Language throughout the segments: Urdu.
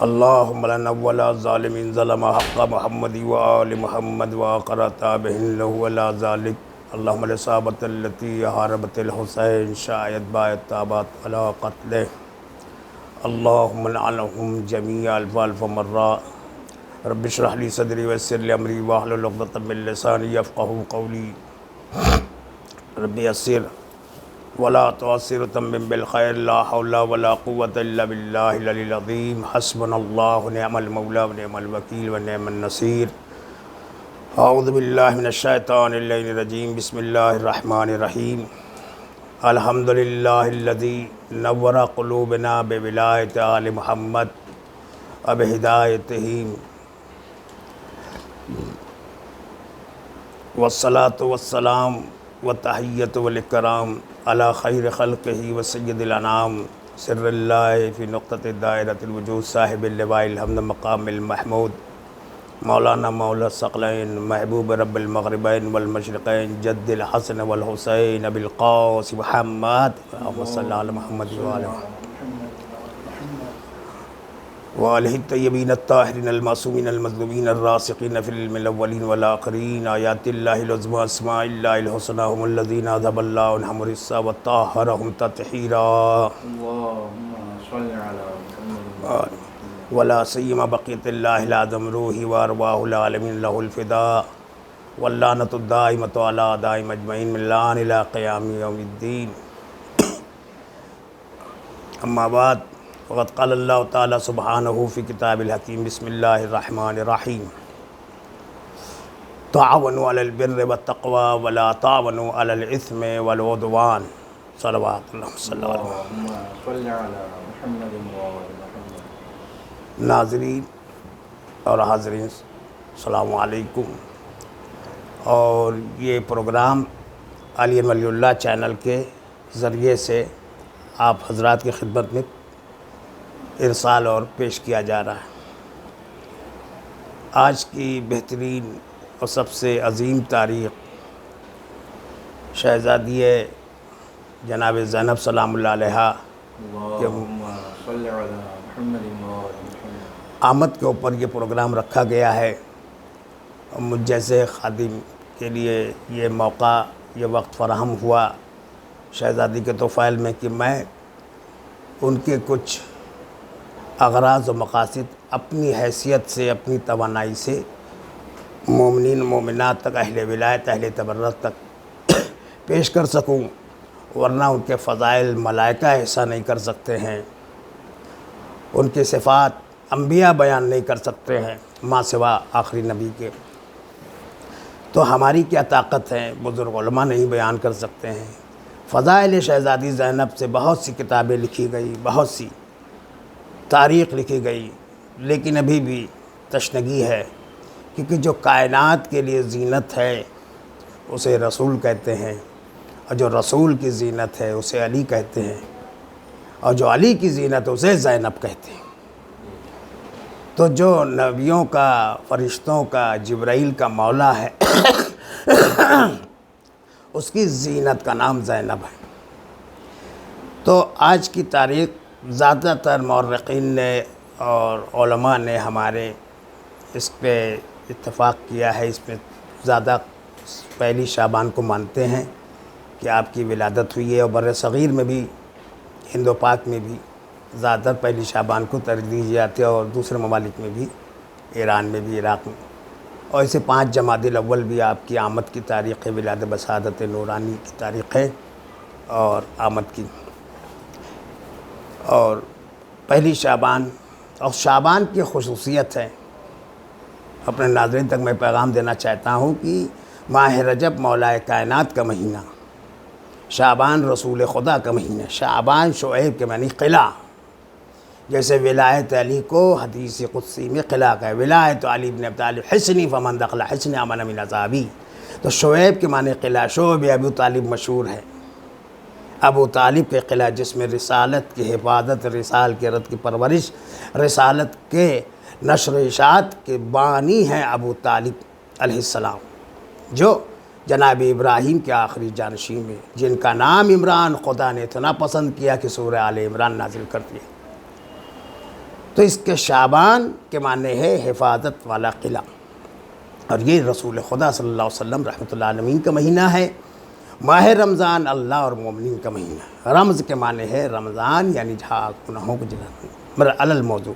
اللهم لا نول ظالم ظلم حق محمد وآل محمد وقرأت بهن ولا ذلك اللهم الإصابة التي حاربت الحسين شاهد بايت تابت على قتله اللهم لعنهم جميعا الف مرة رب اشرح لي صدري ويسر لي أمري واحلل عقدة من لساني يفقهوا قولي رب يسر ولا تعسر تمم بالخير لا حول ولا قوة إلا بالله العلي العظيم حسبنا الله ونعم المولى ونعم الوكيل ونعم النصير اعوذ باللہ من الشیطان اللعین الرجیم بسم اللہ الرحمن الرحیم الحمد للہ الذی نور قلوبنا بولایت آل محمد وبہدایتہم والصلاة والسلام والتحیۃ والاکرام علی خیر خلقہ وسید الانام سر اللہ فی نقطۃ دائرۃ الوجود صاحب اللواء الحمد مقام المحمود مولانا مولا الثقلین محبوب رب المغربین والمشرقین جد الحسن والحسین ابی القاسم محمد اللہم صلی علی محمد وآلہ الطیبین الطاہرین المعصومین المظلومین الراسخین فی العلم الاولین والآخرین آیات اللہ العظمیٰ اسماء اللہ الحسنى هم الذین اذهب اللہ عنہم الرجس وطہرهم تطہیرا اللہم صلی علی محمد ولا سیما بقیت اللہ العظم روحی وارواح العالمین لہ الفداء واللعنۃ الدائمۃ علی اعدائہم اجمعین من الآن الی قیام یوم الدین اما بعد وقد قال اللہ تعالی سبحانہ فی کتاب الحکیم بسم اللہ الرحمن الرحیم تعاونوا علی البر والتقوی ولا تعاونوا علی الاثم والعدوان صلوات اللہ صلی اللہ علیہ وسلم اللہم صلی علی محمد وآل محمد۔ ناظرین اور حاضرین السلام علیکم۔ اور یہ پروگرام علی ولی اللہ چینل کے ذریعے سے آپ حضرات کی خدمت میں ارسال اور پیش کیا جا رہا ہے۔ آج کی بہترین اور سب سے عظیم تاریخ شہزادی جناب زینب سلام اللہ علیہا اللہم صلی علی محمد وآل محمد۔ آمد کے اوپر یہ پروگرام رکھا گیا ہے اور مجھ جیسے خادم کے لیے یہ موقع یہ وقت فراہم ہوا شہزادی کے توفیل میں کہ میں ان کے کچھ اغراض و مقاصد اپنی حیثیت سے اپنی توانائی سے مومنین مومنات تک اہل ولایت اہل تبرک تک پیش کر سکوں، ورنہ ان کے فضائل ملائکہ ایسا نہیں کر سکتے ہیں، ان کے صفات انبیاء بیان نہیں کر سکتے ہیں ماں سوا آخری نبی کے، تو ہماری کیا طاقت ہے، بزرگ علماء نہیں بیان کر سکتے ہیں۔ فضائل شہزادی زینب سے بہت سی کتابیں لکھی گئی، بہت سی تاریخ لکھی گئی، لیکن ابھی بھی تشنگی ہے، کیونکہ جو کائنات کے لیے زینت ہے اسے رسول کہتے ہیں، اور جو رسول کی زینت ہے اسے علی کہتے ہیں، اور جو علی کی زینت ہے اسے زینب کہتے ہیں۔ تو جو نبیوں کا، فرشتوں کا، جبرائیل کا مولا ہے اس کی زینت کا نام زینب ہے۔ تو آج کی تاریخ زیادہ تر مورخین نے اور علماء نے ہمارے اس پہ اتفاق کیا ہے، اس میں زیادہ پہلی شعبان کو مانتے ہیں کہ آپ کی ولادت ہوئی ہے، اور بر صغیر میں بھی ہند و پاک میں بھی زیادہ تر پہلی شعبان کو ترجیح دی جاتی ہے، اور دوسرے ممالک میں بھی، ایران میں بھی، عراق میں، اور اسے 5 جمادی الاول بھی آپ کی آمد کی تاریخ ہے، ولادت بسعادت نورانی کی تاریخ ہے اور آمد کی، اور پہلی شعبان اور شعبان کی خصوصیت ہے۔ اپنے ناظرین تک میں پیغام دینا چاہتا ہوں کہ ماہ رجب مولا کائنات کا مہینہ، شعبان رسول خدا کا مہینہ، شعبان شعیب کے معنی قلعہ، جیسے ولایت علی کو حدیث قدسی میں قلعہ کا ہے، ولایت علی بن ابی طالب حصنی فمن دخل حصنی امن من عذابی، تو شعیب کے معنی قلعہ، شعب ابو طالب مشہور ہے، ابو طالب کے قلعہ جس میں رسالت کی حفاظت، رسال کے رد کی پرورش، رسالت کے نشر و اشاعت کے بانی ہیں ابو طالب علیہ السلام، جو جناب ابراہیم کے آخری جانشین میں، جن کا نام عمران خدا نے اتنا پسند کیا کہ سورہ آل عمران نازل کر دیا۔ تو اس کے شعبان کے معنی ہے حفاظت والا قلعہ، اور یہ رسول خدا صلی اللہ علیہ وسلم رحمۃ اللہ علیہ کا مہینہ ہے۔ ماہ رمضان اللہ اور مومنین کا مہینہ ہے۔ رمض کے معنی ہے رمضان، یعنی جہاں گناہوں کو جلانا۔ علی الموضوع،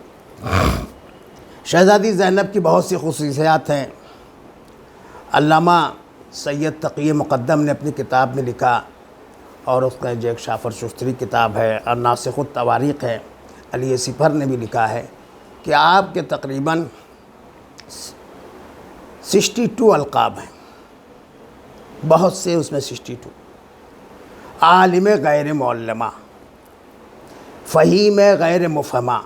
شہزادی زینب کی بہت سی خصوصیات ہیں۔ علامہ سید تقی مقدم نے اپنی کتاب میں لکھا، اور اس کا جو ایک شافر شستری کتاب ہے اور ناسخ التواریخ ہے، علی سپر نے بھی لکھا ہے کہ آپ کے تقریباً 62 القاب ہیں، بہت سے اس میں 62۔ عالم غیر معلمہ، فہیم غیر مفہمہ،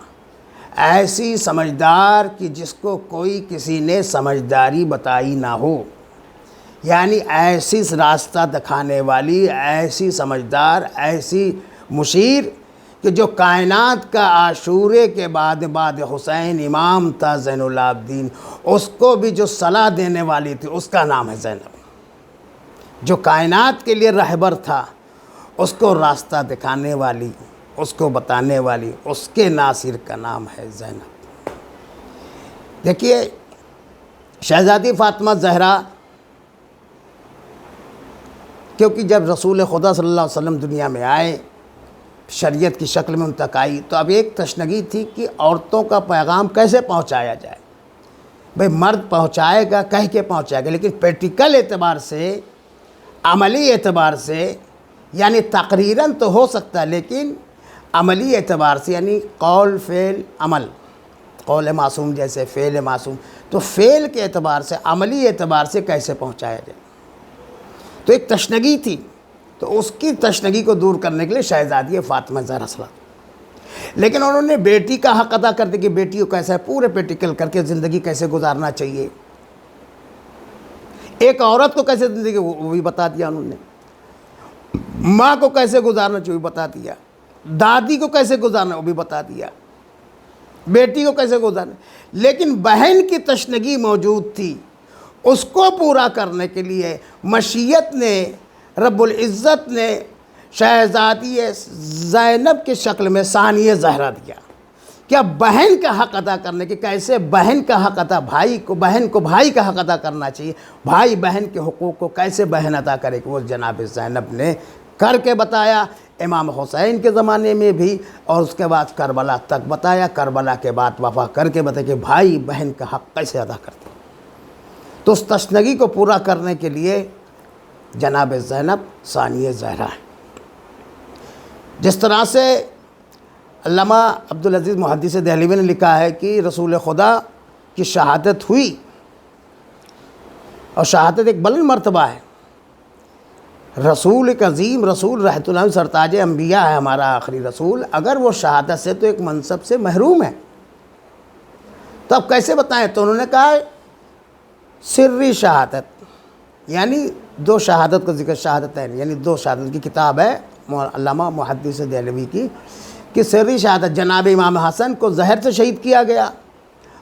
ایسی سمجھدار کہ جس کو کوئی کسی نے سمجھداری بتائی نہ ہو، یعنی ایسی راستہ دکھانے والی، ایسی سمجھدار، ایسی مشیر کہ جو کائنات کا عاشورے کے بعد حسین امام تھا زین العابدین، اس کو بھی جو صلاح دینے والی تھی اس کا نام ہے زینب۔ جو کائنات کے لیے رہبر تھا، اس کو راستہ دکھانے والی، اس کو بتانے والی، اس کے ناصر کا نام ہے زینب۔ دیکھیے، شہزادی فاطمہ زہرا، کیونکہ جب رسول خدا صلی اللہ علیہ وسلم دنیا میں آئے، شریعت کی شکل میں ان تک آئی، تو اب ایک تشنگی تھی کہ عورتوں کا پیغام کیسے پہنچایا جائے۔ بھئی مرد پہنچائے گا، کہہ کے پہنچائے گا، لیکن پریکٹیکل اعتبار سے، عملی اعتبار سے، یعنی تقریراً تو ہو سکتا ہے، لیکن عملی اعتبار سے، یعنی قول فعل عمل، قول معصوم جیسے فعل معصوم، تو فعل کے اعتبار سے، عملی اعتبار سے کیسے پہنچایا جائے، تو ایک تشنگی تھی۔ تو اس کی تشنگی کو دور کرنے کے لیے شہزادی فاطمہ زہرا سلام، لیکن انہوں نے بیٹی کا حق ادا کر دیا کہ بیٹی کو کیسا ہے، پورے پریکٹیکل کر کے زندگی کیسے گزارنا چاہیے، ایک عورت کو کیسے زندگی، وہ بھی بتا دیا انہوں نے، ماں کو کیسے گزارنا چاہیے وہ بتا دیا، دادی کو کیسے گزارنا وہ بھی بتا دیا، بیٹی کو کیسے گزارنا۔ لیکن بہن کی تشنگی موجود تھی، اس کو پورا کرنے کے لیے مشیت نے، رب العزت نے شہزادی زینب کی شکل میں ثانیہ زہرا دیا، کیا بہن کا حق ادا کرنے کے، کیسے بہن کا حق ادا، بہن کو بھائی کا حق ادا کرنا چاہیے، بھائی بہن کے حقوق کو کیسے بہن ادا کرے، کہ وہ جناب زینب نے کر کے بتایا، امام حسین کے زمانے میں بھی، اور اس کے بعد کربلا تک بتایا، کربلا کے بعد وفا کر کے بتایا کہ بھائی بہن کا حق کیسے ادا کرتے۔ تو اس تشنگی کو پورا کرنے کے لیے جناب زینب ثانیہ زہرا ہے۔ جس طرح سے علامہ عبدالعزیز محدث دہلوی نے لکھا ہے کہ رسول خدا کی شہادت ہوئی، اور شہادت ایک بلند مرتبہ ہے، رسول ایک عظیم رسول رحمۃ اللہ سرتاج انبیاء ہے ہمارا آخری رسول، اگر وہ شہادت سے تو ایک منصب سے محروم ہے، تو اب کیسے بتائیں؟ تو انہوں نے کہا سری شہادت، یعنی دو شہادت کا ذکر، شہادتین یعنی دو شہادت کی کتاب ہے علامہ محدث دہلوی کی، کہ سری شہادت، جناب امام حسن کو زہر سے شہید کیا گیا،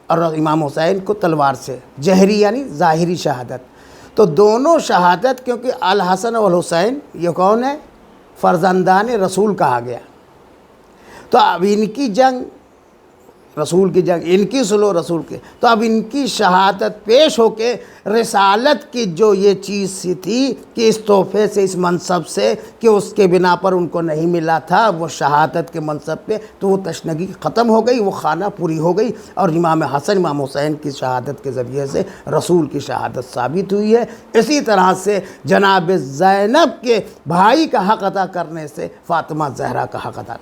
اور امام حسین کو تلوار سے، جہری یعنی ظاہری شہادت۔ تو دونوں شہادت، کیونکہ الحسن والحسین یہ کون ہے؟ فرزندان رسول کہا گیا، تو اب ان کی جنگ، رسول کی جنگ، ان کی سلو رسول کے، تو اب ان کی شہادت پیش ہو کے رسالت کی جو یہ چیز سی تھی کہ اس تحفے سے، اس منصب سے، کہ اس کے بنا پر ان کو نہیں ملا تھا وہ شہادت کے منصب پہ، تو وہ تشنگی ختم ہو گئی، وہ خانہ پوری ہو گئی، اور امام حسن امام حسین کی شہادت کے ذریعے سے رسول کی شہادت ثابت ہوئی ہے۔ اسی طرح سے جناب زینب کے بھائی کا حق ادا کرنے سے فاطمہ زہرا کا حق ادا،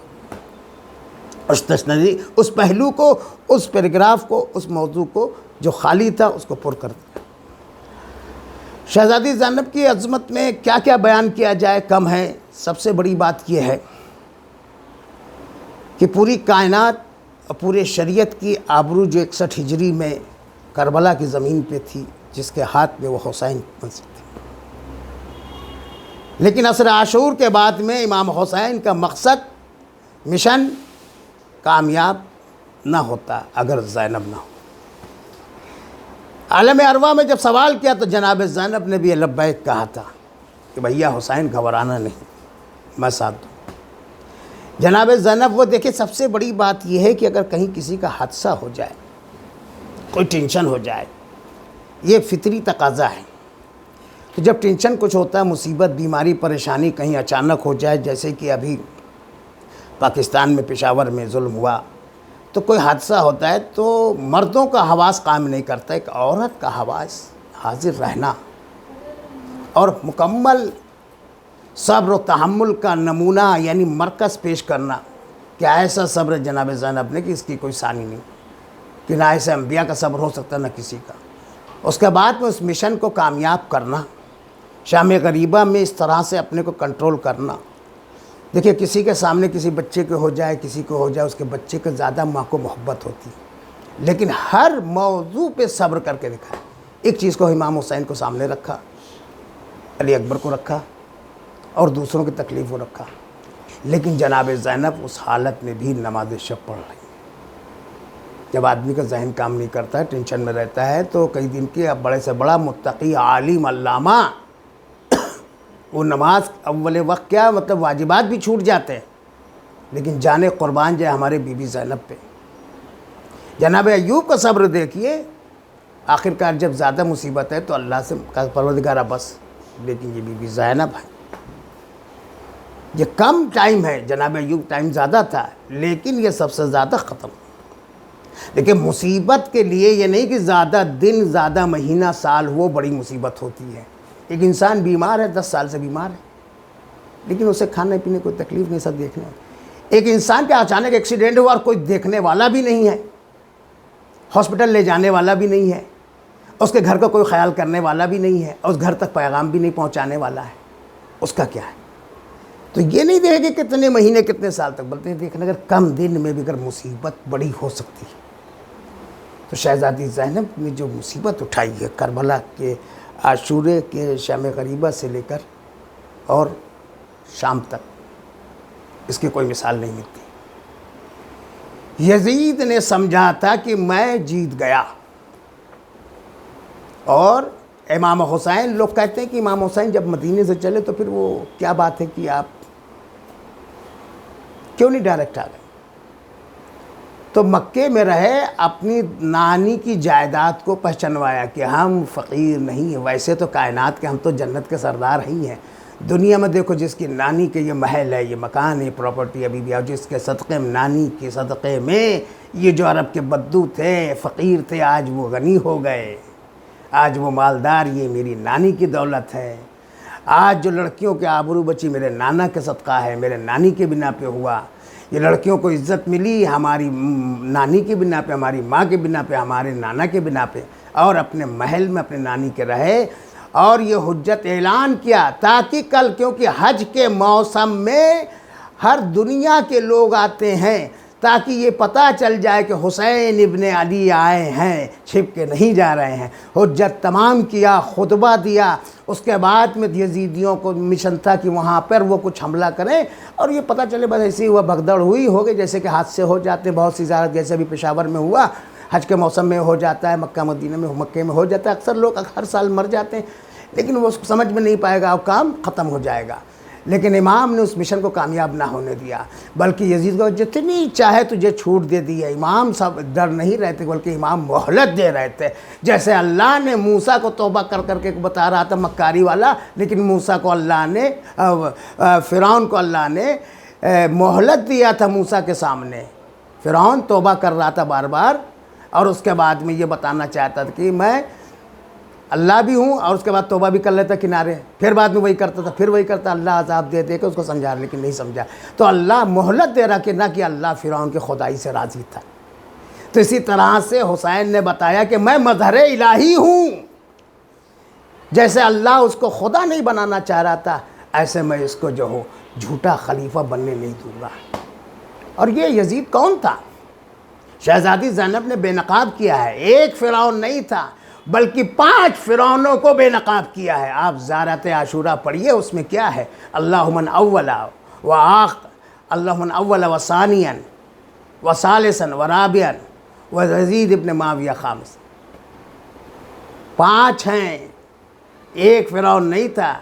اس تشنگی، اس پہلو کو، اس پیراگراف کو، اس موضوع کو جو خالی تھا اس کو پر کر دیا۔ شہزادی زینب کی عظمت میں کیا کیا بیان کیا جائے کم ہے۔ سب سے بڑی بات یہ ہے کہ پوری کائنات اور پورے شریعت کی آبرو جو 61 ہجری میں کربلا کی زمین پہ تھی، جس کے ہاتھ میں وہ حسین منصب تھے، لیکن عصر عاشور کے بعد میں امام حسین کا مقصد، مشن کامیاب نہ ہوتا اگر زینب نہ ہو۔ عالم ارواح میں جب سوال کیا تو جناب زینب نے بھی لبیک کہا تھا کہ بھیا حسین گھبرانا نہیں، میں ساتھ دوں۔ جناب زینب وہ دیکھیں سب سے بڑی بات یہ ہے کہ اگر کہیں کسی کا حادثہ ہو جائے، کوئی ٹینشن ہو جائے، یہ فطری تقاضا ہے. تو جب ٹینشن کچھ ہوتا ہے، مصیبت، بیماری، پریشانی کہیں اچانک ہو جائے، جیسے کہ ابھی پاکستان میں پشاور میں ظلم ہوا، تو کوئی حادثہ ہوتا ہے تو مردوں کا حواس کام نہیں کرتا، ایک عورت کا حواس حاضر رہنا اور مکمل صبر و تحمل کا نمونہ یعنی مرکز پیش کرنا. کیا ایسا صبر جناب زینب نے کہ اس کی کوئی ثانی نہیں، کہ نہ ایسے انبیاء کا صبر ہو سکتا نہ کسی کا. اس کے بعد میں اس مشن کو کامیاب کرنا، شام غریبہ میں اس طرح سے اپنے کو کنٹرول کرنا. دیکھیں کسی کے سامنے کسی بچے کو ہو جائے، کسی کو ہو جائے، اس کے بچے کو زیادہ ماں کو محبت ہوتی، لیکن ہر موضوع پہ صبر کر کے دکھایا. ایک چیز کو امام حسین کو سامنے رکھا، علی اکبر کو رکھا اور دوسروں کی تکلیف کو رکھا، لیکن جناب زینب اس حالت میں بھی نماز شب پڑھ رہی. جب آدمی کا ذہن کام نہیں کرتا ہے، ٹینشن میں رہتا ہے، تو کئی دن کے اب بڑے سے بڑا متقی عالم علامہ وہ نماز اول وقت کیا مطلب واجبات بھی چھوٹ جاتے ہیں، لیکن جانے قربان جائے ہمارے بی بی زینب پہ. جناب ایوب کا صبر دیکھیے، آخرکار جب زیادہ مصیبت ہے تو اللہ سے کہا پروردگارہ بس، لیکن یہ بی بی زینب ہے. یہ کم ٹائم ہے، جناب ایوب ٹائم زیادہ تھا، لیکن یہ سب سے زیادہ ختم. لیکن مصیبت کے لیے یہ نہیں کہ زیادہ دن، زیادہ مہینہ، سال وہ بڑی مصیبت ہوتی ہے. ایک انسان بیمار ہے، 10 سال سے بیمار ہے، لیکن اسے کھانے پینے کوئی تکلیف نہیں، سب دیکھنا. ایک انسان کا اچانک ایکسیڈنٹ ہوا اور کوئی دیکھنے والا بھی نہیں ہے، ہاسپٹل لے جانے والا بھی نہیں ہے، اس کے گھر کا کوئی خیال کرنے والا بھی نہیں ہے، اور اس گھر تک پیغام بھی نہیں پہنچانے والا ہے، اس کا کیا ہے؟ تو یہ نہیں دیکھے کہ کتنے مہینے کتنے سال تک، بلکہ دیکھنا اگر کم دن میں بھی اگر مصیبت بڑی ہو سکتی ہے. تو شہزادی زینب نے جو مصیبت اٹھائی ہے کربلا کے عاشورے کے شام غریبہ سے لے کر اور شام تک، اس کی کوئی مثال نہیں ملتی. یزید نے سمجھا تھا کہ میں جیت گیا، اور امام حسین، لوگ کہتے ہیں کہ امام حسین جب مدینے سے چلے تو پھر وہ کیا بات ہے کہ آپ کیوں نہیں ڈائریکٹ آ گئے؟ تو مکے میں رہے، اپنی نانی کی جائیداد کو پہچنوایا کہ ہم فقیر نہیں ہیں، ویسے تو کائنات کے ہم تو جنت کے سردار ہی ہیں. دنیا میں دیکھو جس کی نانی کے یہ محل ہے، یہ مکان ہے، پراپرٹی ابھی بھی، اور جس کے صدقے میں، نانی کے صدقے میں یہ جو عرب کے بدو تھے، فقیر تھے، آج وہ غنی ہو گئے، آج وہ مالدار. یہ میری نانی کی دولت ہے. آج جو لڑکیوں کے آبرو بچی میرے نانا کے صدقہ ہے، میرے نانی کے بنا پہ ہوا. یہ لڑکیوں کو عزت ملی ہماری نانی کی بنا پہ، ہماری ماں کے بنا پہ، ہمارے نانا کے بنا پہ، اور اپنے محل میں اپنے نانی کے رہے. اور یہ حجت اعلان کیا تاکہ کل، کیونکہ حج کے موسم میں ہر دنیا کے لوگ آتے ہیں، تاکہ یہ پتہ چل جائے کہ حسین ابن علی آئے ہیں، چھپ کے نہیں جا رہے ہیں. حجت تمام کیا، خطبہ دیا. اس کے بعد میں یزیدیوں کو مشن تھا کہ وہاں پر وہ کچھ حملہ کریں، اور یہ پتہ چلے بس ایسی ہوا، بھگدڑ ہوئی ہوگی، جیسے کہ حادثے ہو جاتے ہیں بہت سی زیارت، جیسے ابھی پشاور میں ہوا، حج کے موسم میں ہو جاتا ہے، مکہ مدینہ میں، مکے میں ہو جاتا ہے. اکثر لوگ ہر سال مر جاتے ہیں، لیکن وہ اس کو سمجھ میں نہیں پائے گا اور کام ختم ہو جائے گا. لیکن امام نے اس مشن کو کامیاب نہ ہونے دیا، بلکہ یزید کو جتنی چاہے تجھے چھوٹ دے دی ہے. امام سب ڈر نہیں رہتے، بلکہ امام مہلت دے رہے تھے. جیسے اللہ نے موسیٰ کو توبہ کر کر کے بتا رہا تھا مکاری والا، لیکن موسیٰ کو اللہ نے، فرعون کو اللہ نے مہلت دیا تھا موسیٰ کے سامنے. فرعون توبہ کر رہا تھا بار بار، اور اس کے بعد میں یہ بتانا چاہتا تھا کہ میں اللہ بھی ہوں، اور اس کے بعد توبہ بھی کر لیتا کنارے، پھر بعد میں وہی کرتا تھا، پھر وہی کرتا. اللہ عذاب دے دے کے اس کو سمجھا، لیکن نہیں سمجھا. تو اللہ مہلت دے رہا کہ نہ کہ اللہ فرعون کی خدائی سے راضی تھا. تو اسی طرح سے حسین نے بتایا کہ میں مظہر الہی ہوں. جیسے اللہ اس کو خدا نہیں بنانا چاہ رہا تھا، ایسے میں اس کو جو ہو جھوٹا خلیفہ بننے نہیں دوں گا. اور یہ یزید کون تھا؟ شہزادی زینب نے بے نقاب کیا ہے. ایک فرعون نہیں تھا، بلکہ 5 فرعونوں کو بے نقاب کیا ہے. آپ زیارت عاشورہ پڑھیے، اس میں کیا ہے؟ اللہم اولا اللہم اولا و ثانیا و ثالثا و رابعا و یزید ابن معاویہ خامس. 5 ہیں، ایک فرعون نہیں تھا.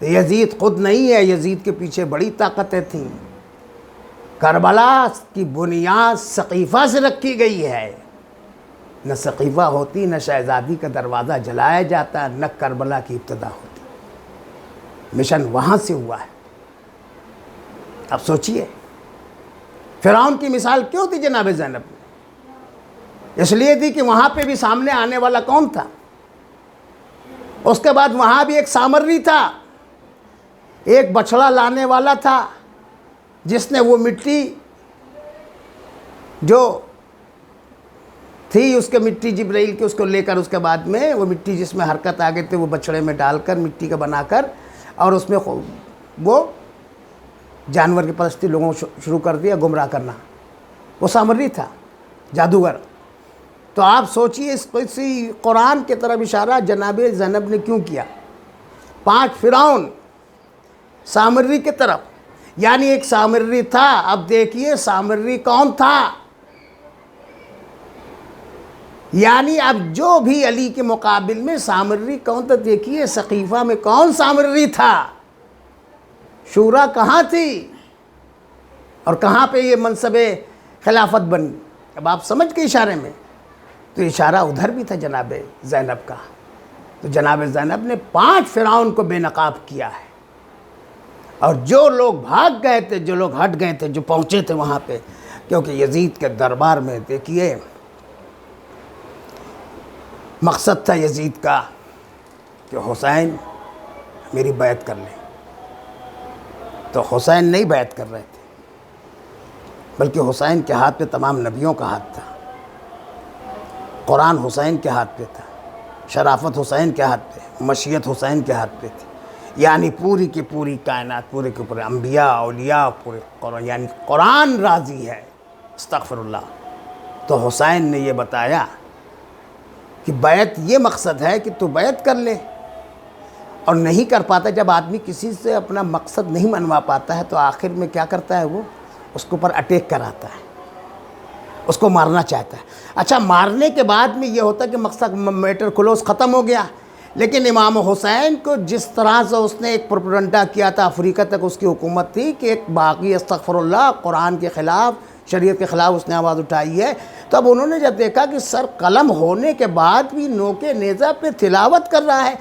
یزید خود نہیں ہے، یزید کے پیچھے بڑی طاقتیں تھیں. کربلا کی بنیاد ثقیفہ سے رکھی گئی ہے. نہ ثقیفہ ہوتی، نہ شہزادی کا دروازہ جلایا جاتا، نہ کربلا کی ابتدا ہوتی. مشن وہاں سے ہوا ہے. اب سوچئے فرعون کی مثال کیوں تھی جناب زینب نے؟ اس لیے تھی کہ وہاں پہ بھی سامنے آنے والا کون تھا؟ اس کے بعد وہاں بھی ایک سامری تھا، ایک بچڑا لانے والا تھا، جس نے وہ مٹی جو تھی اس کے مٹی جبرائیل کی اس کو لے کر، اس کے بعد میں وہ مٹی جس میں حرکت آ گئے تھے وہ بچڑے میں ڈال کر مٹی کا بنا کر، اور اس میں وہ جانور کی پرستی لوگوں کو شروع کر دیا، گمراہ کرنا. وہ سامری تھا، جادوگر. تو آپ سوچئے اس کسی قرآن کی طرف اشارہ جناب زینب نے کیوں کیا؟ 5 فرعون سامری کی طرف، یعنی ایک سامری تھا. اب دیکھیے سامری کون تھا؟ یعنی اب جو بھی علی کے مقابل میں سامری کون تھا؟ دیکھیے ثقیفہ میں کون سامری تھا؟ شورا کہاں تھی؟ اور کہاں پہ یہ منصب خلافت بنی؟ اب آپ سمجھ کے اشارے میں، تو اشارہ ادھر بھی تھا جناب زینب کا. تو جناب زینب نے 5 فرعون کو بے نقاب کیا ہے. اور جو لوگ بھاگ گئے تھے، جو لوگ ہٹ گئے تھے، جو پہنچے تھے وہاں پہ، کیونکہ یزید کے دربار میں دیکھیے مقصد تھا یزید کا کہ حسین میری بیعت کر لیں. تو حسین نہیں بیعت کر رہے تھے، بلکہ حسین کے ہاتھ پہ تمام نبیوں کا ہاتھ تھا. قرآن حسین کے ہاتھ پہ تھا، شرافت حسین کے ہاتھ پہ، مشیت حسین کے ہاتھ پہ تھی. یعنی پوری کی پوری کائنات، پورے کے پورے انبیاء، اولیاء، پورے قرآن، یعنی قرآن راضی ہے. استغفر اللہ. تو حسین نے یہ بتایا کہ بیعت یہ مقصد ہے کہ تو بیعت کر لے. اور نہیں کر پاتا، جب آدمی کسی سے اپنا مقصد نہیں منوا پاتا ہے تو آخر میں کیا کرتا ہے؟ وہ اس کے اوپر اٹیک کراتا ہے، اس کو مارنا چاہتا ہے. اچھا، مارنے کے بعد میں یہ ہوتا ہے کہ مقصد میٹر کلوز ختم ہو گیا. لیکن امام حسین کو جس طرح سے اس نے ایک پروپیگنڈا کیا تھا، افریقہ تک اس کی حکومت تھی کہ ایک باقی استغفر اللہ قرآن کے خلاف، شریعت کے خلاف اس نے آواز اٹھائی ہے. تو اب انہوں نے جب دیکھا کہ سر قلم ہونے کے بعد بھی نوکے نیزہ پہ تلاوت کر رہا ہے،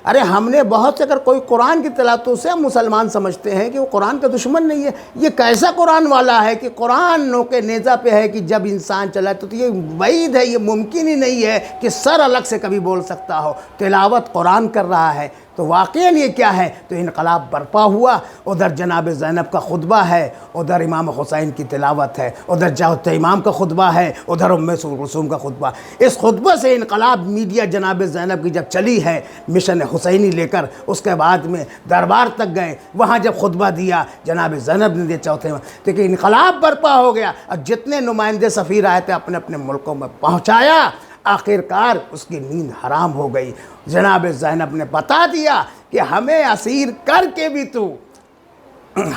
ارے ہم نے بہت سے اگر کوئی قرآن کی تلاوت سے ہم مسلمان سمجھتے ہیں کہ وہ قرآن کا دشمن نہیں ہے. یہ کیسا قرآن والا ہے کہ قرآن نوکے نیزہ پہ ہے کہ جب انسان چلا تو یہ بعید ہے، یہ ممکن ہی نہیں ہے کہ سر الگ سے کبھی بول سکتا ہو. تلاوت قرآن کر رہا ہے تو واقعاً یہ کیا ہے؟ تو انقلاب برپا ہوا. ادھر جناب زینب کا خطبہ ہے، ادھر امام حسین کی تلاوت ہے، ادھر جوہت امام کا خطبہ ہے، ادھر ام کلثوم کا خطبہ. اس خطبہ سے انقلاب میڈیا جناب زینب کی جب چلی ہے مشن حسینی لے کر، اس کے بعد میں دربار تک گئے، وہاں جب خطبہ دیا جناب زینب نے دیا چوتھے میں، تو کہ انقلاب برپا ہو گیا. اور جتنے نمائندے سفیر آئے تھے اپنے اپنے ملکوں میں پہنچایا. آخرکار اس کی نیند حرام ہو گئی. جناب زینب نے بتا دیا کہ ہمیں اسیر کر کے بھی تو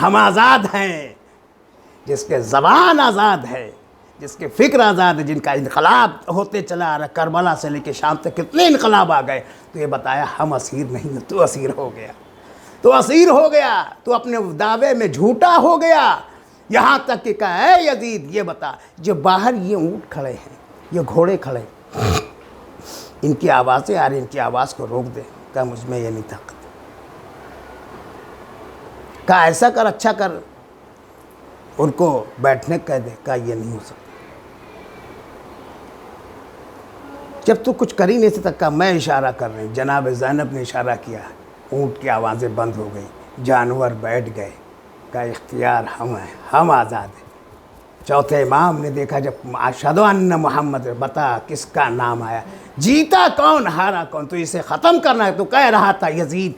ہم آزاد ہیں. جس کے زبان آزاد ہے، جس کے فکر آزاد ہے، جن کا انقلاب ہوتے چلا آ رہا، کربلا سے لے کے شام تک کتنے انقلاب آ گئے، تو یہ بتایا ہم اسیر نہیں، تو اسیر ہو گیا، تو اسیر ہو گیا، تو اپنے دعوے میں جھوٹا ہو گیا. یہاں تک کہ کہا اے یزید یہ بتا، جو باہر یہ اونٹ کھڑے ہیں، یہ گھوڑے کھڑے ہیں، ان کی آوازیں آ رہی، ان کی آواز کو روک دے. کہا مجھ میں یہ نہیں طاقت. کہا ایسا کر، اچھا کر، ان کو بیٹھنے کہہ دے. کہا یہ نہیں ہو سکتا. جب تو کچھ کر ہی نہیں سکتا. کہا میں اشارہ کر رہی ہوں. جناب زینب نے اشارہ کیا، اونٹ کی آوازیں بند ہو گئی، جانور بیٹھ گئے. کہا اختیار ہم ہیں، ہم آزاد ہیں. چوتھے امام نے دیکھا جب اشہدو ان محمد، بتا کس کا نام آیا، جیتا کون ہارا کون، تو اسے ختم کرنا ہے. تو کہہ رہا تھا یزید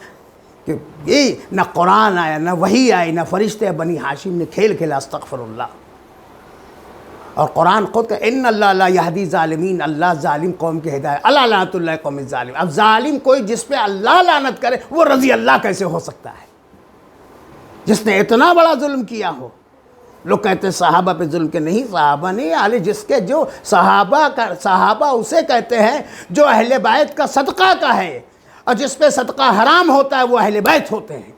کہ یہ نہ قرآن آیا، نہ وحی آئی، نہ فرشتے بنی ہاشم نے کھیل کھیلا. استغفر اللہ. اور قرآن خود کہ ان اللہ لا یہدی ظالمین، اللہ ظالم قوم کی ہدایت، اللہ لعنت اللہ قوم الظالم. اب ظالم کوئی جس پہ اللہ لعنت کرے وہ رضی اللہ کیسے ہو سکتا ہے؟ جس نے اتنا بڑا ظلم کیا ہو. لوگ کہتے ہیں صحابہ پہ ظلم، کے نہیں، صحابہ نہیں، علی جس کے جو صحابہ اسے کہتے ہیں جو اہل بیت کا صدقہ کا ہے، اور جس پہ صدقہ حرام ہوتا ہے وہ اہل بیت ہوتے ہیں.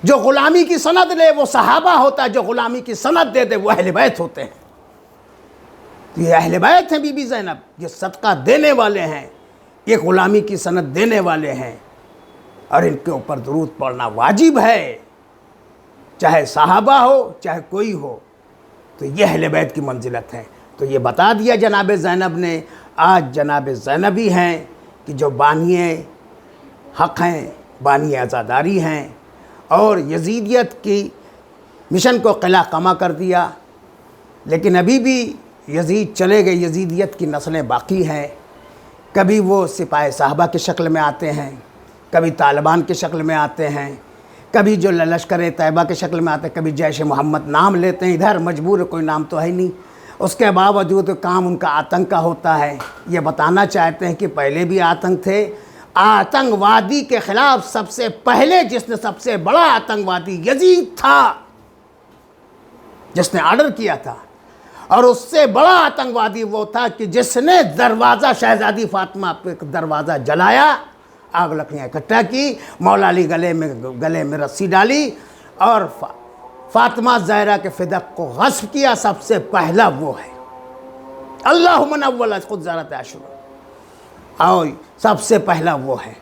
جو غلامی کی سند لے وہ صحابہ ہوتا ہے، جو غلامی کی سند دے دے وہ اہل بیت ہوتے ہیں۔ تو یہ اہل بیت ہیں بی بی زینب، یہ صدقہ دینے والے ہیں، یہ غلامی کی سند دینے والے ہیں، اور ان کے اوپر درود پڑھنا واجب ہے، چاہے صحابہ ہو چاہے کوئی ہو۔ تو یہ اہل بیت کی منزلت ہے۔ تو یہ بتا دیا جناب زینب نے۔ آج جناب زینب ہی ہیں کہ جو بانی حق ہیں، بانی عزاداری ہیں، اور یزیدیت کی مشن کو قلع قمع کر دیا۔ لیکن ابھی بھی یزید چلے گئے، یزیدیت کی نسلیں باقی ہیں۔ کبھی وہ سپاہ صحابہ کی شکل میں آتے ہیں، کبھی طالبان کی شکل میں آتے ہیں، کبھی جو لشکر طیبہ کی شکل میں آتے ہیں، کبھی جیش محمد نام لیتے ہیں، ادھر مجبور کوئی نام تو ہے نہیں، اس کے باوجود کام ان کا آتنک کا ہوتا ہے۔ یہ بتانا چاہتے ہیں کہ پہلے بھی آتنک تھے۔ آتنک وادی کے خلاف سب سے پہلے جس نے سب سے بڑا آتنک وادی یزید تھا، جس نے آرڈر کیا تھا، اور اس سے بڑا آتنک وادی وہ تھا کہ جس نے دروازہ شہزادی فاطمہ پہ دروازہ جلایا، آگ لکڑیاں اکٹھا کی، مولا علی گلے میں رسی ڈالی اور فاطمہ زہرا کے فدق کو غصب کیا۔ سب سے پہلا وہ ہے، اللہم اول خود زارت عاشورہ، اور سب سے پہلا وہ ہے،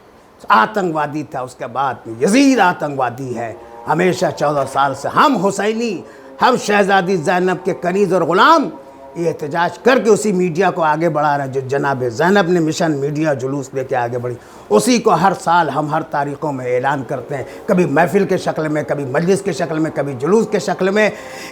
آتنک وادی تھا۔ اس کے بعد میں یزید آتنک وادی ہے۔ ہمیشہ 14 سال سے ہم حسینی، ہم شہزادی زینب کے کنیز اور غلام، یہ احتجاج کر کے اسی میڈیا کو آگے بڑھا رہے ہیں جو جناب زینب نے مشن میڈیا جلوس لے کے آگے بڑھی، اسی کو ہر سال ہم ہر تاریخوں میں اعلان کرتے ہیں، کبھی محفل کے شکل میں، کبھی مجلس کے شکل میں، کبھی جلوس کے شکل میں،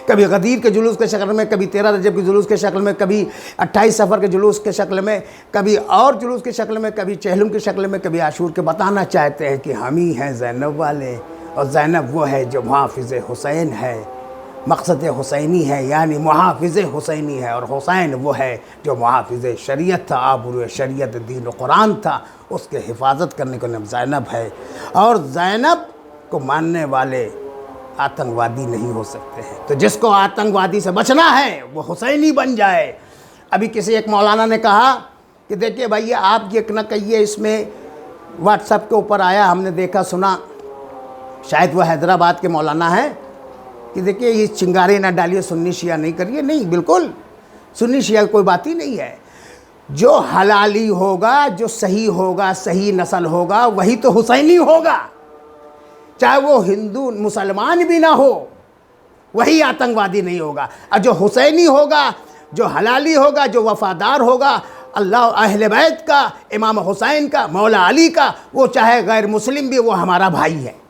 کبھی غدیر کے جلوس کے شکل میں، کبھی 13 رجب کے جلوس کے شکل میں، کبھی 28 صفر کے جلوس کے شکل میں، کبھی اور جلوس کے شکل میں، کبھی چہلم کی شکل میں، کبھی عاشور کے۔ بتانا چاہتے ہیں کہ ہم ہی ہیں زینب والے، اور زینب وہ ہے جو محافظ حسین ہے، مقصد حسینی ہے، یعنی محافظ حسینی ہے، اور حسین وہ ہے جو محافظ شریعت تھا، آبرو شریعت دین و قرآن تھا، اس کے حفاظت کرنے کا نام زینب ہے۔ اور زینب کو ماننے والے آتنکوادی نہیں ہو سکتے ہیں۔ تو جس کو آتنکوادی سے بچنا ہے وہ حسینی بن جائے۔ ابھی کسی ایک مولانا نے کہا کہ دیکھیے بھائی آپ یہ نہ کہیے، اس میں واٹس ایپ کے اوپر آیا، ہم نے دیکھا سنا، شاید وہ حیدرآباد کے مولانا ہیں، کہ دیکھیے یہ چنگارے نہ ڈالیے، سنی شیعہ نہیں کریے۔ نہیں، بالکل سنی شیعہ کوئی بات ہی نہیں ہے۔ جو حلالی ہوگا، جو صحیح ہوگا، صحیح نسل ہوگا، وہی تو حسینی ہوگا، چاہے وہ ہندو مسلمان بھی نہ ہو، وہی آتنکوادی نہیں ہوگا۔ اور جو حسینی ہوگا، جو حلالی ہوگا، جو وفادار ہوگا اللہ اہل بیت کا، امام حسین کا، مولا علی کا، وہ چاہے غیر مسلم بھی، وہ ہمارا بھائی ہے۔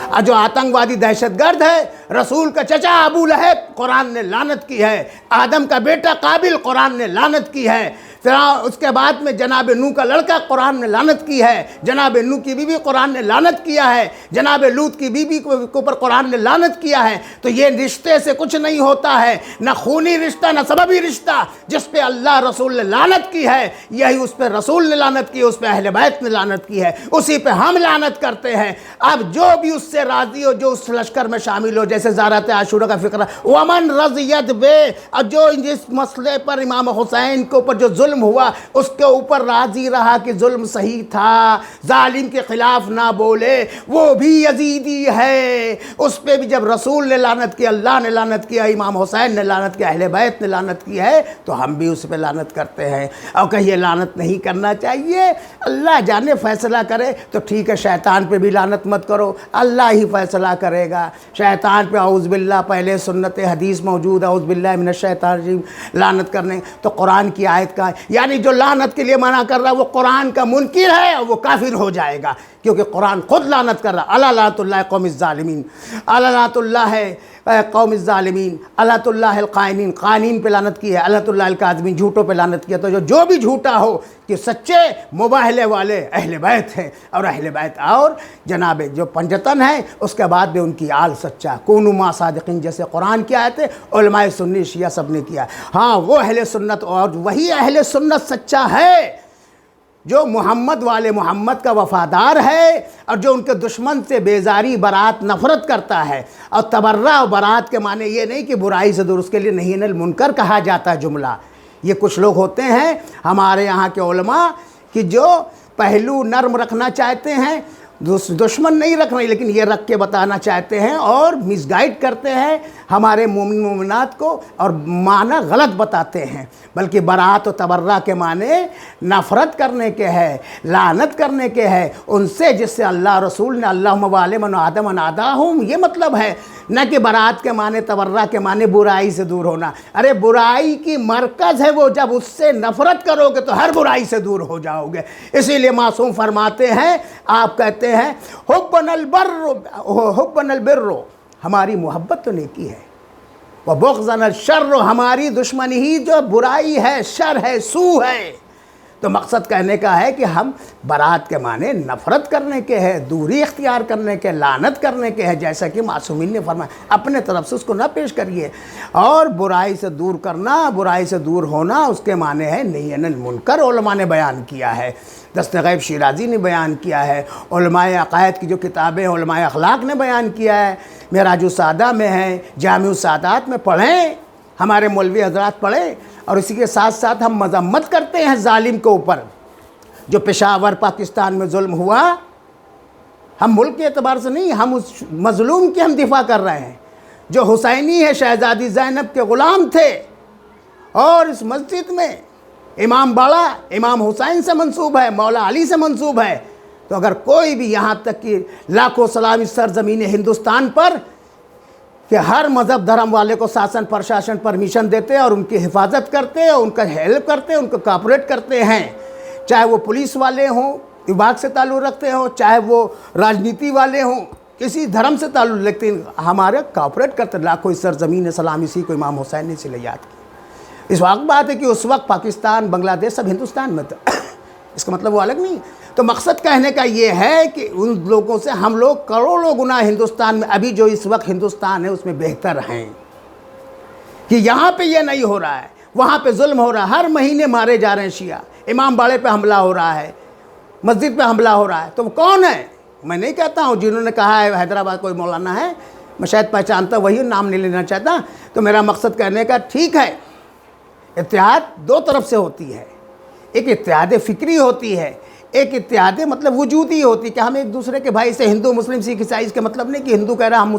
اور جو آتنکوادی دہشت گرد ہے، رسول کا چچا ابو لہب قرآن نے لعنت کی ہے، آدم کا بیٹا قابل قرآن نے لعنت کی ہے، پھر اس کے بعد میں جناب نوح کا لڑکا قرآن نے لعنت کی ہے، جناب نوح کی بیوی قرآن نے لعنت کیا ہے، جناب لوط کی بیوی کے اوپر قرآن نے لعنت کیا ہے۔ تو یہ رشتے سے کچھ نہیں ہوتا ہے، نہ خونی رشتہ نہ سببی رشتہ۔ جس پہ اللہ رسول نے لعنت کی ہے، یہی اس پہ رسول نے لعنت کی ہے، اس پہ اہل بیت نے لعنت کی ہے، اسی پہ ہم لعنت کرتے ہیں۔ اب جو بھی اس سے راضی ہو، جو اس لشکر میں شامل ہو، جیسے زارت عاشورہ کا فکرہ، ومن رضیت بے، اور جو جس مسئلے پر امام حسین کے اوپر جو ظلم ہوا اس کے اوپر راضی رہا کہ ظلم صحیح تھا، ظالم کے خلاف نہ بولے، وہ بھی یزیدی ہے۔ اس پہ بھی جب رسول نے لعنت کی، اللہ نے لعنت کیا، امام حسین نے لعنت کیا، اہل بیت نے لعنت کی ہے، تو ہم بھی اس پہ لعنت کرتے ہیں۔ اور کہیے لعنت نہیں کرنا چاہیے، اللہ جانے فیصلہ کرے تو ٹھیک ہے، شیطان پہ بھی لعنت مت کرو، اللہ ہی فیصلہ کرے گا۔ شیطان پہ اعوذ باللہ پہلے سنت حدیث موجود، اعوذ باللہ من الشیطان الرجیم، لعنت کرنے تو قرآن کی آیت کا، یعنی جو لعنت کے لیے منع کر رہا ہے وہ قرآن کا منکر ہے اور وہ کافر ہو جائے گا، کیونکہ قرآن خود لعنت کر رہا ہے۔ الا لعنت اللہ قوم الظالمین، الا لعنت اللہ قوم الظالمین، لعنت اللہ القائنین، قائنین پہ لعنت کی ہے، لعنت اللہ الکاذبین، جھوٹوں پہ لعنت کیا۔ تو جو بھی جھوٹا ہو کہ سچے مباہلے والے اہل بیت ہیں، اور اہل بیت اور جناب جو پنجتن ہیں، اس کے بعد بھی ان کی آل سچا، کونوا مع صادقین، جیسے قرآن کی آیت ہے، علماء سنی شیعہ سب نے کیا۔ ہاں وہ اہل سنت، اور وہی اہل سنت سچا ہے جو محمد والے محمد کا وفادار ہے، اور جو ان کے دشمن سے بیزاری برات نفرت کرتا ہے۔ اور تبرع و برات کے معنی یہ نہیں کہ برائی سے دور، اس کے لیے نہیں المنکر کہا جاتا ہے جملہ۔ یہ کچھ لوگ ہوتے ہیں ہمارے یہاں کے علماء کہ جو پہلو نرم رکھنا چاہتے ہیں، دشمن نہیں رکھ رہے، لیکن یہ رکھ کے بتانا چاہتے ہیں اور مس گائیڈ کرتے ہیں ہمارے مومن مومنات کو اور معنی غلط بتاتے ہیں، بلکہ برات و تبرہ کے معنی نفرت کرنے کے ہے، لعنت کرنے کے ہے ان سے جس سے اللہ رسول نے اللہم وعلی من آدم ناداہم، یہ مطلب ہے، نہ کہ برات کے معنی تبرہ کے معنی برائی سے دور ہونا۔ ارے برائی کی مرکز ہے وہ، جب اس سے نفرت کرو گے تو ہر برائی سے دور ہو جاؤ گے۔ اسی لیے معصوم فرماتے ہیں، آپ کہتے ہیں حبنا البر، ہماری محبت تو نیکی ہے، وبغضنا الشر، ہماری دشمنی ہی جو برائی ہے، شر ہے، سو ہے۔ تو مقصد کہنے کا ہے کہ ہم برات کے معنی نفرت کرنے کے ہے، دوری اختیار کرنے کے، لعنت کرنے کے ہے، جیسا کہ معصومین نے فرمایا، اپنے طرف سے اس کو نہ پیش کریے۔ اور برائی سے دور کرنا، برائی سے دور ہونا، اس کے معنی ہے نہی عن المنکر، علماء نے بیان کیا ہے، دست غیب شیرازی نے بیان کیا ہے، علماء عقائد کی جو کتابیں علماء اخلاق نے بیان کیا ہے، معراج السعادہ میں ہے، جامع السعادات میں پڑھیں، ہمارے مولوی حضرات پڑھیں۔ اور اسی کے ساتھ ساتھ ہم مذمت کرتے ہیں ظالم کے اوپر، جو پشاور پاکستان میں ظلم ہوا، ہم ملک کے اعتبار سے نہیں، ہم اس مظلوم کی ہم دفاع کر رہے ہیں، جو حسینی ہے، شہزادی زینب کے غلام تھے، اور اس مسجد میں امام باڑا امام حسین سے منسوب ہے، مولا علی سے منسوب ہے۔ تو اگر کوئی بھی یہاں تک کہ لاکھوں سلام اس سرزمین ہندوستان پر کہ ہر مذہب دھرم والے کو شاسن پرشاسن پرمیشن دیتے ہیں اور ان کی حفاظت کرتے ہیں، ان کا ہیلپ کرتے ہیں، ان کو کوآپریٹ کرتے ہیں، چاہے وہ پولیس والے ہوں، وبھاگ سے تعلق رکھتے ہوں، چاہے وہ راجنیتی والے ہوں، کسی دھرم سے تعلق رکھتے ہیں، ہمارے کوآپریٹ کرتے ہیں۔ لاکھوں اس سرزمین سلام اسی کو امام حسین نے اس لیے یاد کی۔ اس وقت بات ہے کہ اس وقت پاکستان، بنگلہ دیش سب ہندوستان میں تھا، اس کا مطلب وہ الگ نہیں۔ تو مقصد کہنے کا یہ ہے کہ ان لوگوں سے ہم لوگ کروڑوں گنا ہندوستان میں ابھی جو اس وقت ہندوستان ہے اس میں بہتر ہیں، کہ یہاں پہ یہ نہیں ہو رہا ہے، وہاں پہ ظلم ہو رہا ہے، ہر مہینے مارے جا رہے ہیں شیعہ، امام باڑے پہ حملہ ہو رہا ہے، مسجد پہ حملہ ہو رہا ہے۔ تو وہ کون ہے؟ میں نہیں کہتا ہوں، جنہوں نے کہا ہے حیدرآباد کوئی مولانا ہے، میں شاید پہچانتا، وہی نام نہیں لینا چاہتا۔ تو میرا مقصد کہنے کا ٹھیک ہے، اتحاد دو طرف سے ہوتی ہے، ایک اتحاد فکری ہوتی ہے، ایک اتحاد مطلب وجودی ہوتی ہے کہ ہم ایک دوسرے کے بھائی سے، ہندو مسلم سکھ عیسائی، اس کے مطلب نہیں کہ ہندو کہہ رہا ہم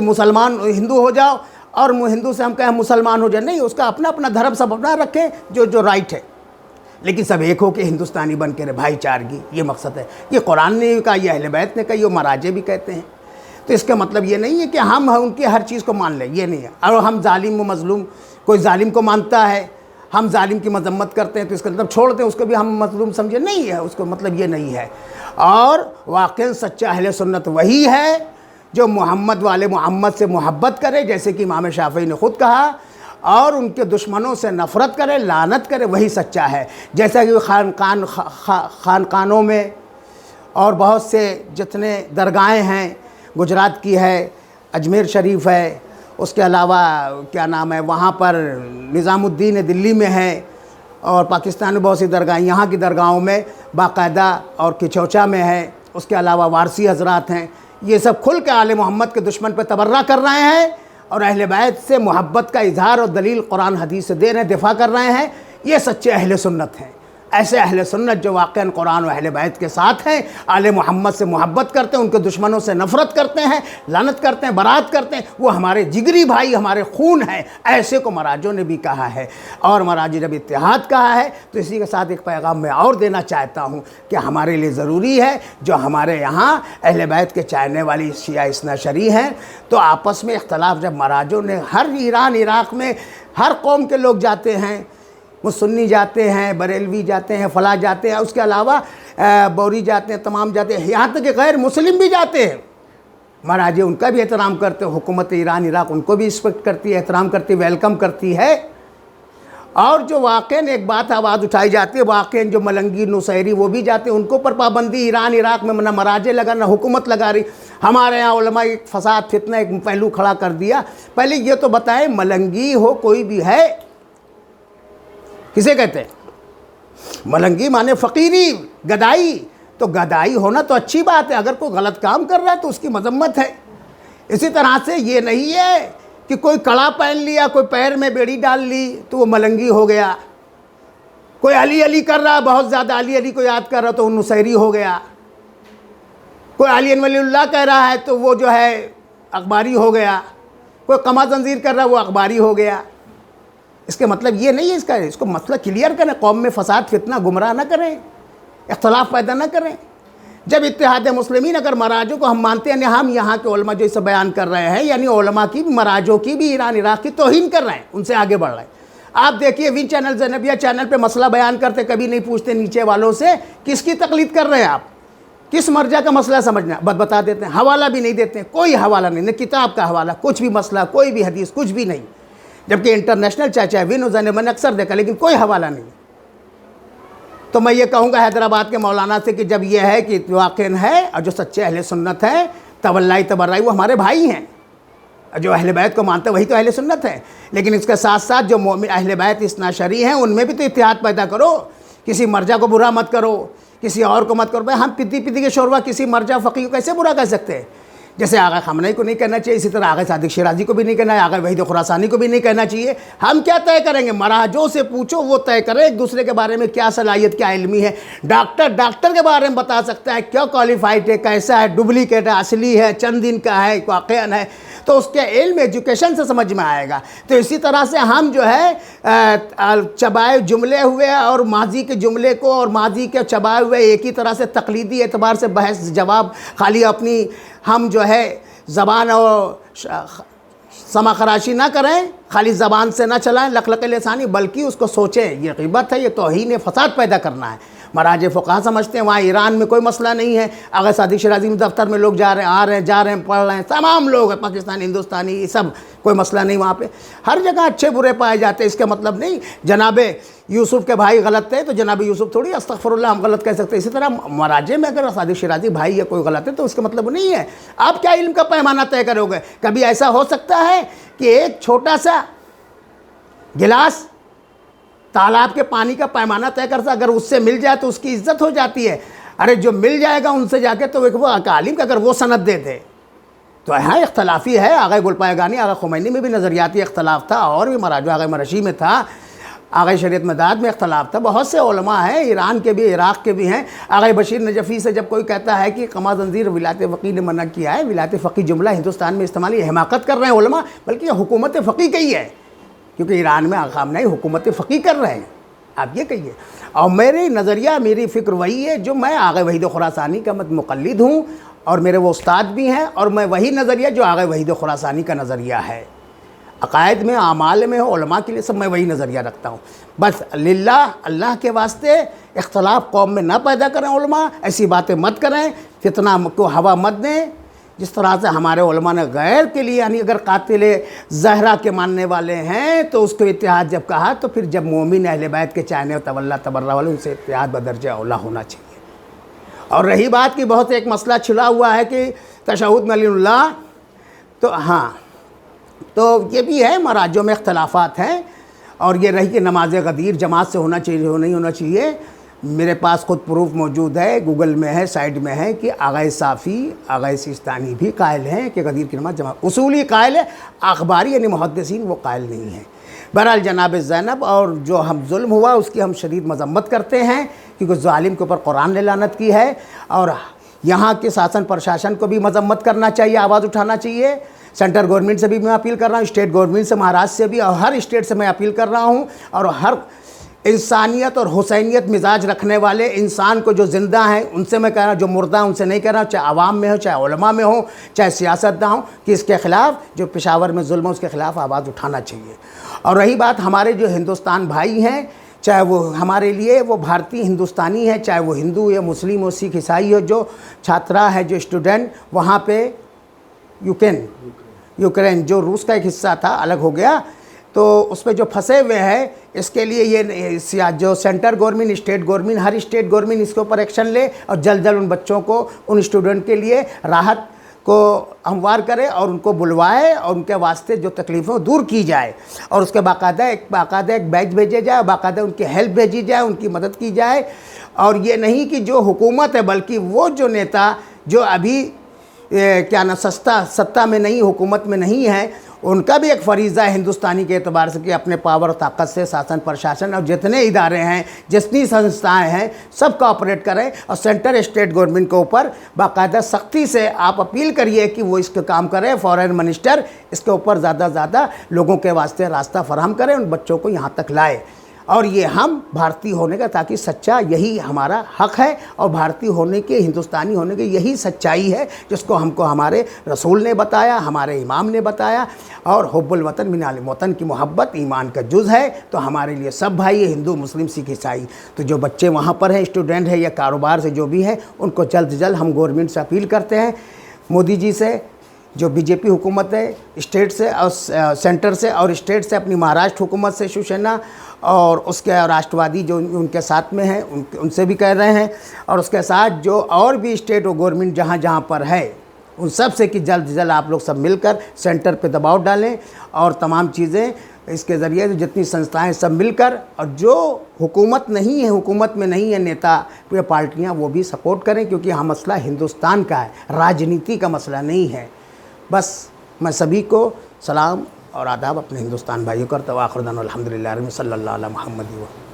مسلمان ہندو ہو جاؤ اور ہندو سے ہم کہیں مسلمان ہو جائے، نہیں، اس کا اپنا اپنا دھرم سب اپنا رکھیں جو رائٹ ہے، لیکن سب ایک ہو کے ہندوستانی بن کے رہے، بھائی چارگی، یہ مقصد ہے۔ یہ قرآن نے کہا، یہ اہل بیت نے کہا، یہ مراجع بھی کہتے ہیں۔ تو اس کا مطلب یہ نہیں ہے کہ ہم ان کی ہر چیز کو مان لیں، یہ نہیں ہے۔ اور ہم ظالم و مظلوم، کوئی ظالم کو مانتا ہے، ہم ظالم کی مذمت کرتے ہیں تو اس کا مطلب چھوڑ دیں اس کو بھی ہم مظلوم سمجھے، نہیں ہے، اس کو مطلب یہ نہیں ہے۔ اور واقعاً سچا اہل سنت وہی ہے جو محمد والے محمد سے محبت کرے، جیسے کہ امام شافعی نے خود کہا، اور ان کے دشمنوں سے نفرت کرے، لعنت کرے، وہی سچا ہے۔ جیسا کہ خانقانوں میں اور بہت سے جتنے درگاہیں ہیں، گجرات کی ہے، اجمیر شریف ہے، اس کے علاوہ کیا نام ہے، وہاں پر نظام الدین دلی میں ہے، اور پاکستان میں بہت سی درگاہیں، یہاں کی درگاہوں میں باقاعدہ، اور کچوچا میں ہے، اس کے علاوہ وارسی حضرات ہیں، یہ سب کھل کے آل محمد کے دشمن پہ تبرہ کر رہے ہیں اور اہل بیت سے محبت کا اظہار اور دلیل قرآن حدیث سے دے رہے ہیں، دفاع کر رہے ہیں۔ یہ سچے اہل سنت ہیں، ایسے اہل سنت جو واقعاً قرآن و اہل بیت کے ساتھ ہیں، آل محمد سے محبت کرتے ہیں، ان کے دشمنوں سے نفرت کرتے ہیں، لعنت کرتے ہیں، برات کرتے ہیں، وہ ہمارے جگری بھائی، ہمارے خون ہیں، ایسے کو مراجوں نے بھی کہا ہے۔ اور مراجع جب اتحاد کہا ہے تو اسی کے ساتھ ایک پیغام میں اور دینا چاہتا ہوں کہ ہمارے لیے ضروری ہے، جو ہمارے یہاں اہل بیت کے چاہنے والی شیعہ اثنا عشری ہیں، تو آپس میں اختلاف جب مراجوں نے، ہر ایران عراق میں ہر قوم کے لوگ جاتے ہیں، وہ سنی جاتے ہیں، بریلوی جاتے ہیں، فلاں جاتے ہیں، اس کے علاوہ بوری جاتے ہیں، تمام جاتے ہیں، یہاں تک کہ غیر مسلم بھی جاتے ہیں، مراجع ان کا بھی احترام کرتے ہیں، حکومت ایران عراق ان کو بھی رسپیکٹ کرتی ہے، احترام کرتی ہے، ویلکم کرتی ہے۔ اور جو واقعاً ایک بات آواز اٹھائی جاتی ہے، واقعاً جو ملنگی نصیری وہ بھی جاتے ہیں، ان کو پر پابندی ایران عراق میں نہ مراجع لگا نہ حکومت لگا رہی۔ ہمارے یہاں علماء ایک فساد فتنہ ایک پہلو کھڑا کر دیا۔ پہلے یہ تو بتائیں، ملنگی ہو کوئی بھی ہے، کسے کہتے ہیں؟ ملنگی مانے فقیری، گدائی، تو گدائی ہونا تو اچھی بات ہے، اگر کوئی غلط کام کر رہا ہے تو اس کی مذمت ہے۔ اسی طرح سے یہ نہیں ہے کہ کوئی کڑا پہن لیا، کوئی پیر میں بیڑی ڈال لی تو وہ ملنگی ہو گیا، کوئی علی علی کر رہا، بہت زیادہ علی علی کو یاد کر رہا تو وہ نصیری ہو گیا۔ کوئی علی ولی اللہ کہہ رہا ہے تو وہ جو ہے اخباری ہو گیا، کوئی قمع زنجیر کر رہا ہے وہ اخباری ہو گیا۔ اس کا مطلب یہ نہیں ہے، اس کو مسئلہ کلیئر کریں، قوم میں فساد فتنہ گمراہ نہ کریں، اختلاف پیدا نہ کریں۔ جب اتحاد مسلمین اگر مراجعوں کو ہم مانتے ہیں، ہم یہاں کے علماء جو اسے بیان کر رہے ہیں، یعنی علماء کی بھی مراجعوں کی بھی ایران عراق کی توہین کر رہے ہیں، ان سے آگے بڑھ رہے ہیں۔ آپ دیکھیے وی چینل زینبیہ چینل پہ مسئلہ بیان کرتے، کبھی نہیں پوچھتے نیچے والوں سے کس کی تقلید کر رہے ہیں آپ، کس مرجع کا مسئلہ سمجھنا، بس بتا دیتے ہیں، حوالہ بھی نہیں دیتے ہیں، کوئی حوالہ نہیں، نہ کتاب کا حوالہ، کچھ بھی مسئلہ، کوئی بھی حدیث، کچھ بھی نہیں، جبکہ انٹرنیشنل چاہے وین و زینب میں نے اکثر دیکھا، لیکن کوئی حوالہ نہیں۔ تو میں یہ کہوں گا حیدرآباد کے مولانا سے کہ جب یہ ہے کہ واقع ہے، اور جو سچے اہل سنت ہیں تولائی تبرائی وہ ہمارے بھائی ہیں، جو اہل بیت کو مانتے ہیں وہی تو اہل سنت ہے، لیکن اس کے ساتھ ساتھ جو مومن اہل بیت اثنا عشری ہیں ان میں بھی تو اتحاد پیدا کرو، کسی مرجع کو برا مت کرو، کسی اور کو مت کرو۔ بھائی ہم پتی کے شوربہ کسی مرجع فقیہ کو کیسے برا کہہ سکتے ہیں؟ جیسے آغا خامنہئی کو نہیں کہنا چاہیے، اسی طرح آغا صادق شیرازی کو بھی نہیں کہنا ہے، آغا وحید خراسانی کو بھی نہیں کہنا چاہیے۔ ہم کیا طے کریں گے؟ مراجعوں سے پوچھو، وہ طے کریں ایک دوسرے کے بارے میں کیا صلاحیت، کیا علمی ہے۔ ڈاکٹر کے بارے میں بتا سکتا ہے کیا کوالیفائڈ ہے، کیسا ہے، ڈپلیکیٹ ہے، اصلی ہے، چند دن کا ہے، واقعاً ہے، تو اس کے علم ایجوکیشن سے سمجھ میں آئے گا۔ تو اسی طرح سے ہم جو ہے چبائے جملے ہوئے اور ماضی کے جملے کو اور ماضی کے چبائے ہوئے ایک ہی طرح سے تقلیدی اعتبار سے بحث جواب خالی اپنی ہم جو ہے زبان اور سما خراشی نہ کریں، خالی زبان سے نہ چلائیں لقلق لسانی، بلکہ اس کو سوچیں۔ یہ غیبت ہے، یہ توہین فساد پیدا کرنا ہے۔ مراجع فقہا سمجھتے ہیں وہاں ایران میں کوئی مسئلہ نہیں ہے، اگر صادق شیرازی میں دفتر میں لوگ جا رہے ہیں، آ رہے ہیں، جا رہے ہیں، پڑھ رہے ہیں، تمام لوگ ہیں، پاکستانی، ہندوستانی، یہ سب کوئی مسئلہ نہیں وہاں پہ، ہر جگہ اچھے برے پائے جاتے ہیں۔ اس کا مطلب نہیں جناب یوسف کے بھائی غلط تھے تو جناب یوسف تھوڑی استغفر اللہ ہم غلط کہہ سکتے ہیں۔ اسی طرح مراجع میں اگر صادق شیرازی بھائی یا کوئی غلط ہے تو اس کا مطلب نہیں ہے آپ کیا علم کا پیمانہ طے کرو گے۔ کبھی ایسا ہو سکتا ہے کہ ایک چھوٹا سا گلاس تالاب کے پانی کا پیمانہ طے کرتا، اگر اس سے مل جائے تو اس کی عزت ہو جاتی ہے۔ ارے جو مل جائے گا ان سے جا کے تو وہ عالم کا اگر وہ سند دے دے تو ہاں اختلافی ہے۔ آغا گلپایگانی، آغا خمینی میں بھی نظریاتی اختلاف تھا، اور بھی مراجع آغا مرشی میں تھا، آغا شریعت مداد میں اختلاف تھا، بہت سے علماء ہیں ایران کے بھی، عراق کے بھی ہیں۔ آغا بشیر نجفی سے جب کوئی کہتا ہے کہ قمع زنجیر ولایت فقیہ نے منع کیا ہے، ولایت فقیہ جملہ ہندوستان میں استعمال، یہ حماقت کر رہے ہیں علماء، بلکہ یہ حکومت فقیہ کی ہے، کیونکہ ایران میں آغا خامنہئی حکومت فقیہ کر رہے ہیں، آپ یہ کہیے۔ اور میری نظریہ، میری فکر وہی ہے جو میں آغا وحید خراسانی کا مقلد ہوں، اور میرے وہ استاد بھی ہیں، اور میں وہی نظریہ جو آغا وحید خراسانی کا نظریہ ہے، عقائد میں، اعمال میں، علماء کے لیے سب میں وہی نظریہ رکھتا ہوں۔ بس للہ، اللہ کے واسطے اختلاف قوم میں نہ پیدا کریں علماء، ایسی باتیں مت کریں، فتنہ کو ہوا مت دیں۔ جس طرح سے ہمارے علماء نے غیر کے لیے، یعنی اگر قاتل زہرا کے ماننے والے ہیں تو اس کو اتحاد جب کہا، تو پھر جب مومن اہل بیت کے چاہنے و تولا تبرہ والے، ان سے اتحاد بدرجہ اولا ہونا چاہیے۔ اور رہی بات کی بہت ایک مسئلہ چھلا ہوا ہے کہ تشہد میں علی اللہ، تو ہاں، تو یہ بھی ہے، مراجعوں میں اختلافات ہیں، اور یہ رہی کہ نماز غدیر جماعت سے ہونا چاہیے نہیں ہونا چاہیے۔ میرے پاس خود پروف موجود ہے، گوگل میں ہے، سائٹ میں ہے، کہ آغا صافی، آغا سیستانی بھی قائل ہیں کہ غدیر کی نماز جماعت، اصولی قائل ہے، اخباری یعنی محدثین وہ قائل نہیں ہیں۔ بہرحال جناب زینب اور جو ہم ظلم ہوا اس کی ہم شدید مذمت کرتے ہیں، کیونکہ ظالم کے اوپر قرآن نے لعنت کی ہے، اور یہاں کے شاسن پرشاسن کو بھی مذمت کرنا چاہیے، آواز اٹھانا چاہیے۔ سینٹر گورنمنٹ سے بھی میں اپیل کر رہا ہوں، اسٹیٹ گورنمنٹ سے، مہاراشٹر سے بھی، اور ہر اسٹیٹ سے میں اپیل کر رہا ہوں، اور ہر انسانیت اور حسینیت مزاج رکھنے والے انسان کو جو زندہ ہیں ان سے میں کہہ رہا ہوں، جو مردہ ان سے نہیں کہہ رہا ہوں، چاہے عوام میں ہو، چاہے علماء میں ہو، چاہے سیاستداں ہوں، کہ اس کے خلاف جو پشاور میں ظلم ہے اس کے خلاف آواز اٹھانا چاہیے۔ اور رہی بات ہمارے جو ہندوستان بھائی ہیں، چاہے وہ ہمارے لیے وہ بھارتی ہندوستانی ہے، چاہے وہ ہندو یا مسلم ہو، سکھ عیسائی ہو، جو چھاترا ہے، جو اسٹوڈنٹ وہاں پہ یوکرین جو روس کا ایک حصہ تھا الگ ہو گیا، تو اس پہ جو پھنسے ہوئے ہیں، اس کے لیے یہ جو سینٹر گورنمنٹ، اسٹیٹ گورنمنٹ، ہر اسٹیٹ گورنمنٹ اس کے اوپر ایکشن لے، اور جلد جلد ان بچوں کو، ان اسٹوڈنٹ کے لیے راحت کو ہموار کرے، اور ان کو بلوائے، اور ان کے واسطے جو تکلیفیں دور کی جائے، اور اس کے باقاعدہ ایک بیچ بھیجے جائے، باقاعدہ ان کی ہیلپ بھیجی جائے، ان کی مدد کی جائے۔ اور یہ نہیں کہ جو حکومت ہے، بلکہ وہ جو نیتا جو ابھی کیا نا سطح میں نہیں، حکومت میں نہیں ہے، ان کا بھی ایک فریضہ ہے ہندوستانی کے اعتبار سے کہ اپنے پاور و طاقت سے شاسن پرشاسن اور جتنے ادارے ہیں جتنی سنستھائیں ہیں سب کا آپریٹ کریں، اور سینٹر اسٹیٹ گورنمنٹ کے اوپر باقاعدہ سختی سے آپ اپیل کریے کہ وہ اس کا کام کریں۔ فارن منسٹر اس کے اوپر زیادہ زیادہ لوگوں کے واسطے راستہ فراہم کریں، ان بچوں کو یہاں تک لائے، اور یہ ہم بھارتی ہونے کا، تاکہ سچا یہی ہمارا حق ہے، اور بھارتی ہونے کے، ہندوستانی ہونے کے یہی سچائی ہے جس کو ہم کو ہمارے رسول نے بتایا، ہمارے امام نے بتایا، اور حب الوطن من الوطن کی محبت ایمان کا جز ہے، تو ہمارے لیے سب بھائی ہے، ہندو مسلم سکھ عیسائی۔ تو جو بچے وہاں پر ہیں، اسٹوڈنٹ ہیں یا کاروبار سے جو بھی ہیں، ان کو جلد سے جلد ہم گورنمنٹ سے اپیل کرتے ہیں، مودی جی سے، جو بی جے پی حکومت ہے اسٹیٹ سے اور سینٹر سے، اور اسٹیٹ سے اپنی مہاراشٹر حکومت سے شیو سینا، اور اس کے راشٹروادی جو ان کے ساتھ میں ہیں ان سے بھی کہہ رہے ہیں، اور اس کے ساتھ جو اور بھی اسٹیٹ اور گورنمنٹ جہاں جہاں پر ہے ان سب سے کہ جلد سے جلد آپ لوگ سب مل کر سینٹر پہ دباؤ ڈالیں، اور تمام چیزیں اس کے ذریعے جتنی سنستھائیں سب مل کر، اور جو حکومت نہیں ہے، حکومت میں نہیں ہے نیتا یا پارٹیاں، وہ بھی سپورٹ کریں، کیونکہ یہ مسئلہ ہندوستان کا ہے، راجنیتی کا مسئلہ نہیں ہے۔ بس میں سبھی کو سلام اور آداب اپنے ہندوستان بھائیوں کرتا ہوں، آخر دعوانا الحمدللہ رب صلی اللہ علیہ محمد۔